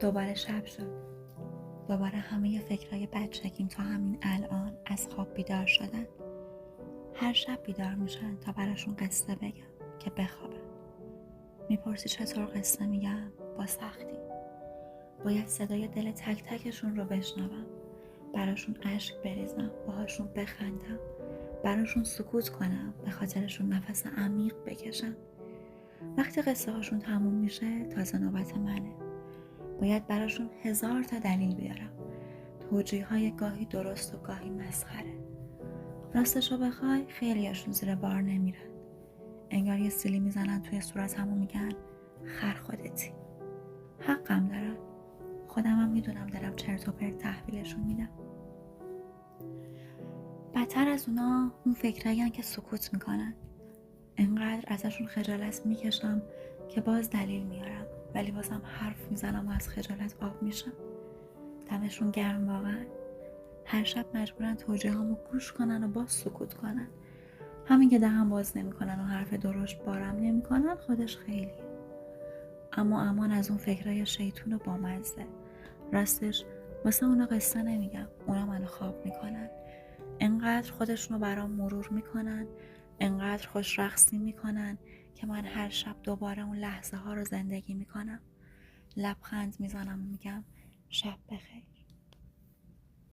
دوباره شب شد. دوباره همه فکرای بچگیم تا همین الان از خواب بیدار شدن. هر شب بیدار میشن تا براشون قصه بگم که بخوابن. میپرسی چطور قصه میگم؟ با سختی. باید صدای دل تک تکشون رو بشنوم، براشون اشک بریزم، باهاشون بخندم، براشون سکوت کنم، به خاطرشون نفس عمیق بکشم. وقتی قصه هاشون تموم میشه تازه نوبت منه. باید براشون 1000 تا دلیل بیارم، توجیه های گاهی درست و گاهی مسخره. راستشو بخوای خیلیاشون زیر بار نمیرن. انگار یه سیلی میزنن توی صورتم و میگن خر خودتی. حقم دارن. خودمم میدونم دارم چرت و پرت تحویلشون میدم. بدتر از اونا اون فکرایین که سکوت میکنن. انقدر ازشون خجالت میکشم که باز دلیل میارم، ولی بازم حرف میزنم و از خجالت آب میشم. دمشون گرم واقعا. هر شب مجبورن توجیهامو گوش کنن و باز سکوت کنن. همین که دهن باز نمیکنن و حرف درشت بارم نمیکنن خودش خیلیه. اما امان از اون فکرای شیطون و بامزه. راستش واسه اونا قصه نمیگم، اونا منو خواب میکنن. انقدر خودشونو برام مرور میکنن، انقدر خوش رقصی میکنن که من هر شب دوباره اون لحظه ها رو زندگی میکنم. لبخند میزنم و میگم شب بخیر.